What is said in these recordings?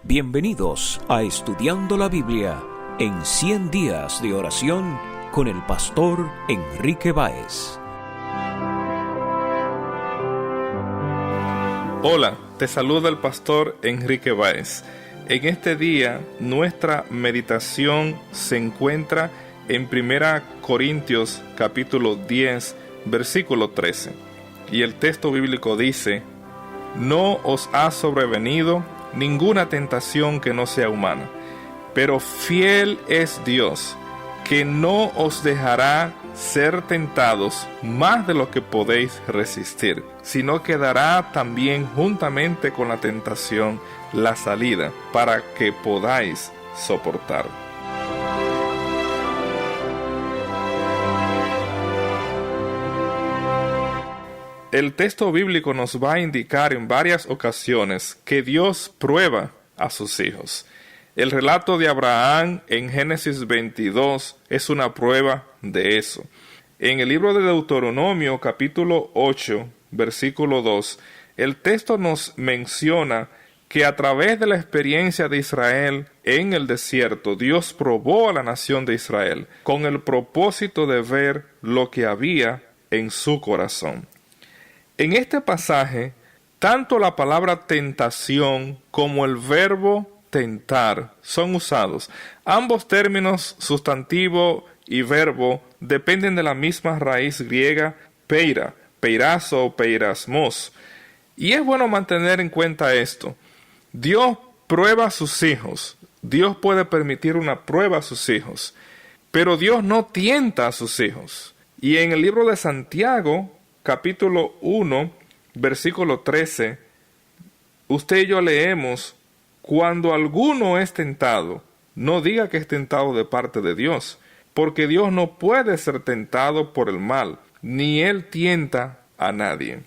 Bienvenidos a Estudiando la Biblia en 100 días de oración con el pastor Enrique Báez. Hola, te saluda el pastor Enrique Báez. En este día, nuestra meditación se encuentra en 1 Corintios capítulo 10, versículo 13. Y el texto bíblico dice: No os ha sobrevenido ninguna tentación que no sea humana, pero fiel es Dios, que no os dejará ser tentados más de lo que podéis resistir, sino que dará también juntamente con la tentación la salida, para que podáis soportar. El texto bíblico nos va a indicar en varias ocasiones que Dios prueba a sus hijos. El relato de Abraham en Génesis 22 es una prueba de eso. En el libro de Deuteronomio capítulo 8, versículo 2, el texto nos menciona que a través de la experiencia de Israel en el desierto, Dios probó a la nación de Israel con el propósito de ver lo que había en su corazón. En este pasaje, tanto la palabra tentación como el verbo tentar son usados. Ambos términos, sustantivo y verbo, dependen de la misma raíz griega peira, peirazo o peirasmos. Y es bueno mantener en cuenta esto. Dios prueba a sus hijos. Dios puede permitir una prueba a sus hijos, pero Dios no tienta a sus hijos. Y en el libro de Santiago, capítulo 1, versículo 13, usted y yo leemos: cuando alguno es tentado, no diga que es tentado de parte de Dios, porque Dios no puede ser tentado por el mal, ni Él tienta a nadie.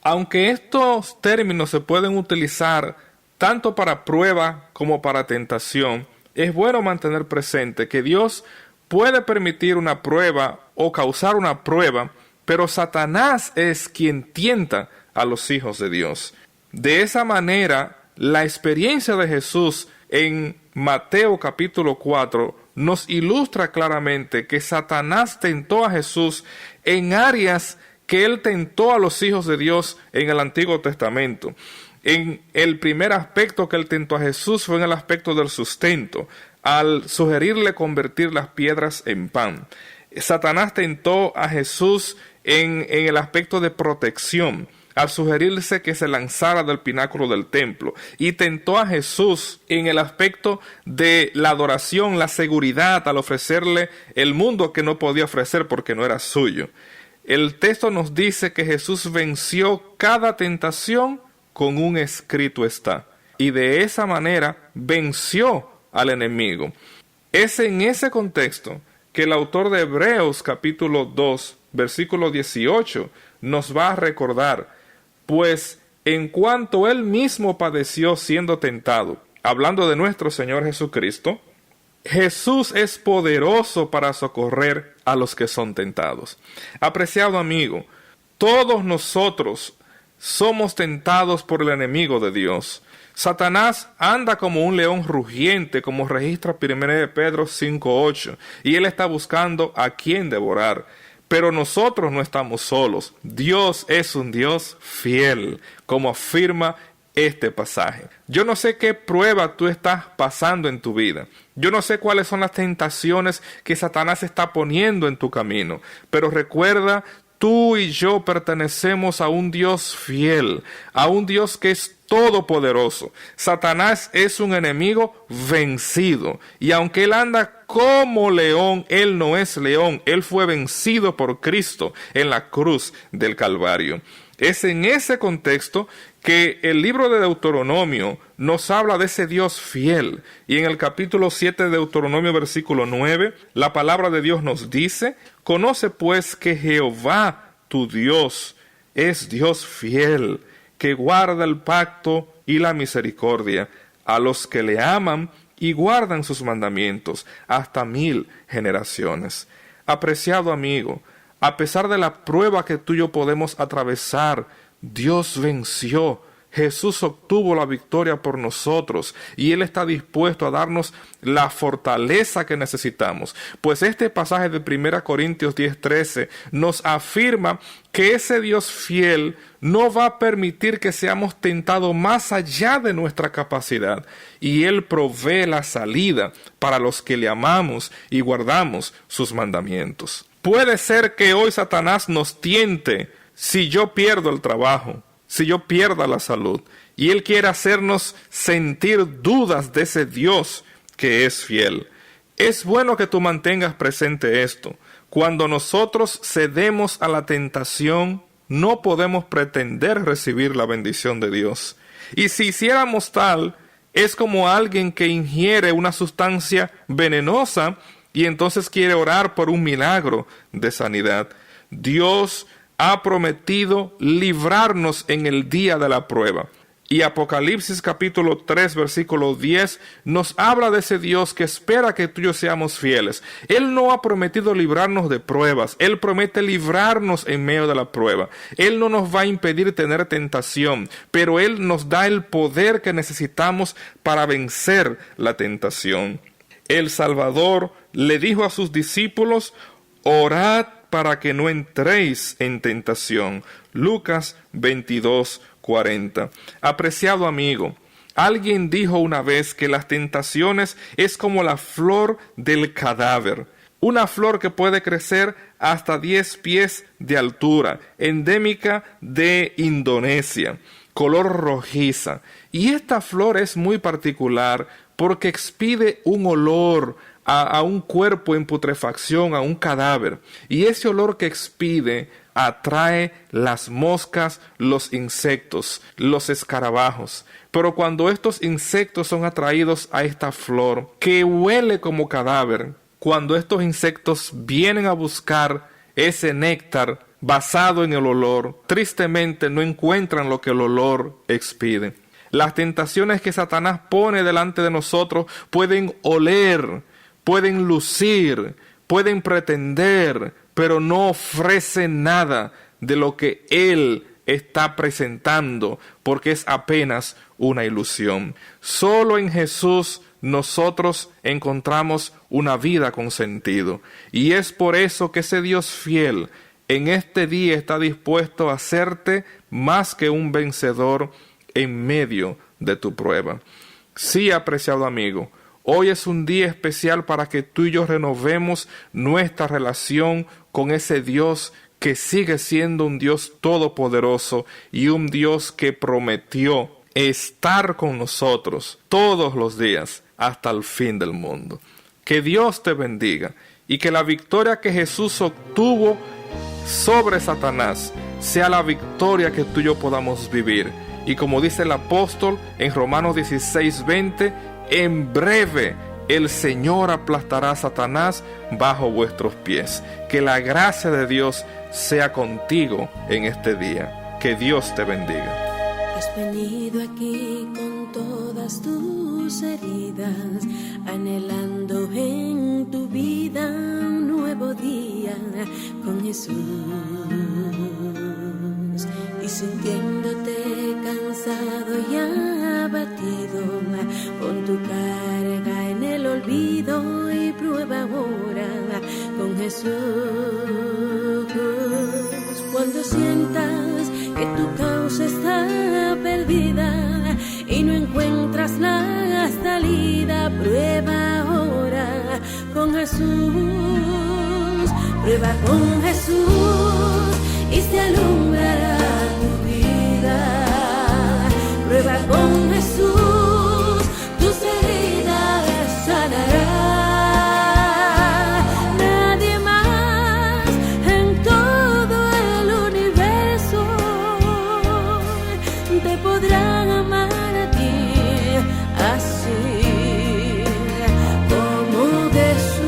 Aunque estos términos se pueden utilizar tanto para prueba como para tentación, es bueno mantener presente que Dios puede permitir una prueba o causar una prueba, pero Satanás es quien tienta a los hijos de Dios. De esa manera, la experiencia de Jesús en Mateo capítulo 4 nos ilustra claramente que Satanás tentó a Jesús en áreas que él tentó a los hijos de Dios en el Antiguo Testamento. En el primer aspecto que él tentó a Jesús fue en el aspecto del sustento, al sugerirle convertir las piedras en pan. Satanás tentó a Jesús en el aspecto de protección, al sugerirse que se lanzara del pináculo del templo, y tentó a Jesús en el aspecto de la adoración, la seguridad, al ofrecerle el mundo que no podía ofrecer porque no era suyo. El texto nos dice que Jesús venció cada tentación con un escrito está, y de esa manera venció al enemigo. Es en ese contexto que el autor de Hebreos capítulo 2, versículo 18, nos va a recordar: pues en cuanto él mismo padeció siendo tentado, hablando de nuestro Señor Jesucristo, Jesús es poderoso para socorrer a los que son tentados. Apreciado amigo, todos nosotros somos tentados por el enemigo de Dios. Satanás anda como un león rugiente, como registra 1 Pedro 5:8, y él está buscando a quien devorar. Pero nosotros no estamos solos. Dios es un Dios fiel, como afirma este pasaje. Yo no sé qué prueba tú estás pasando en tu vida. Yo no sé cuáles son las tentaciones que Satanás está poniendo en tu camino. Pero recuerda, tú y yo pertenecemos a un Dios fiel, a un Dios que es todopoderoso. Satanás es un enemigo vencido, y aunque él anda como león, él no es león. Él fue vencido por Cristo en la cruz del Calvario. Es en ese contexto que el libro de Deuteronomio nos habla de ese Dios fiel. Y en el capítulo 7 de Deuteronomio, versículo 9, la palabra de Dios nos dice: conoce pues que Jehová tu Dios es Dios fiel, que guarda el pacto y la misericordia a los que le aman y guardan sus mandamientos hasta 1000 generaciones. Apreciado amigo, a pesar de la prueba que tú y yo podemos atravesar, Dios venció. Jesús obtuvo la victoria por nosotros y Él está dispuesto a darnos la fortaleza que necesitamos. Pues este pasaje de 1 Corintios 10:13 nos afirma que ese Dios fiel no va a permitir que seamos tentados más allá de nuestra capacidad, y Él provee la salida para los que le amamos y guardamos sus mandamientos. Puede ser que hoy Satanás nos tiente si yo pierdo el trabajo, si yo pierda la salud, y Él quiere hacernos sentir dudas de ese Dios que es fiel. Es bueno que tú mantengas presente esto. Cuando nosotros cedemos a la tentación, no podemos pretender recibir la bendición de Dios. Y si hiciéramos tal, es como alguien que ingiere una sustancia venenosa y entonces quiere orar por un milagro de sanidad. Dios ha prometido librarnos en el día de la prueba. Y Apocalipsis capítulo 3 versículo 10 nos habla de ese Dios que espera que tú y yo seamos fieles. Él no ha prometido librarnos de pruebas, Él promete librarnos en medio de la prueba. Él no nos va a impedir tener tentación, pero Él nos da el poder que necesitamos para vencer la tentación. El Salvador le dijo a sus discípulos: orad para que no entréis en tentación. Lucas 22:40. Apreciado amigo, alguien dijo una vez que las tentaciones es como la flor del cadáver. Una flor que puede crecer hasta 10 pies de altura, endémica de Indonesia, color rojiza. Y esta flor es muy particular porque expide un olor a un cuerpo en putrefacción, a un cadáver. Y ese olor que expide atrae las moscas, los insectos, los escarabajos. Pero cuando estos insectos son atraídos a esta flor, que huele como cadáver, cuando estos insectos vienen a buscar ese néctar basado en el olor, tristemente no encuentran lo que el olor expide. Las tentaciones que Satanás pone delante de nosotros pueden oler, pueden lucir, pueden pretender, pero no ofrecen nada de lo que Él está presentando, porque es apenas una ilusión. Solo en Jesús nosotros encontramos una vida con sentido. Y es por eso que ese Dios fiel en este día está dispuesto a hacerte más que un vencedor en medio de tu prueba. Sí, apreciado amigo, hoy es un día especial para que tú y yo renovemos nuestra relación con ese Dios que sigue siendo un Dios todopoderoso y un Dios que prometió estar con nosotros todos los días hasta el fin del mundo. Que Dios te bendiga y que la victoria que Jesús obtuvo sobre Satanás sea la victoria que tú y yo podamos vivir. Y como dice el apóstol en Romanos 16:20, en breve el Señor aplastará a Satanás bajo vuestros pies. Que la gracia de Dios sea contigo en este día. Que Dios te bendiga. Has venido aquí con todas tus heridas, anhelando en tu vida un nuevo día con Jesús. Y sintiéndote cansado y abatido, pon tu carga en el olvido y prueba ahora con Jesús. Cuando sientas que tu causa está perdida y no encuentras la salida, prueba ahora con Jesús. Prueba con Jesús y se alumbrará tu vida. Prueba con Jesús, tus heridas sanará. Nadie más en todo el universo te podrá amar a ti así como Jesús.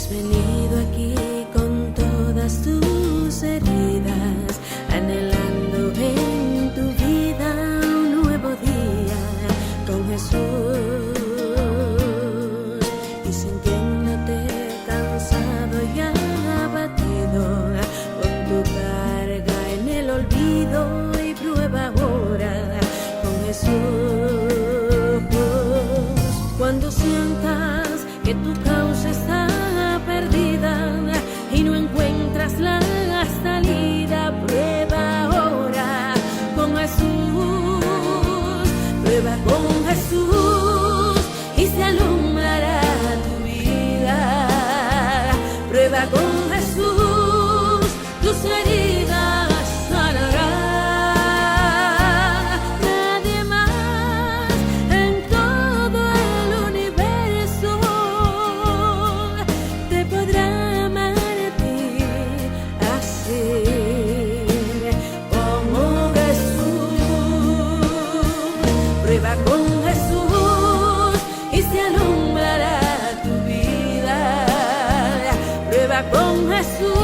Has venido aquí con todas tus heridas, anhelando en tu vida un nuevo día con Jesús, y sintiéndote cansado y abatido con tu carga en el olvido, y prueba ahora con Jesús. Cuando sientas que tu causa está perdida y no encuentras la salida, prueba ahora con Jesús, prueba con Jesús y se alumbrará tu vida. Prueba con Jesús, tus heridas sanarán. Nadie más en todo el universo te podrá amar a ti así como Jesús. Prueba con Jesús y se alumbrará tu vida. Prueba con Jesús.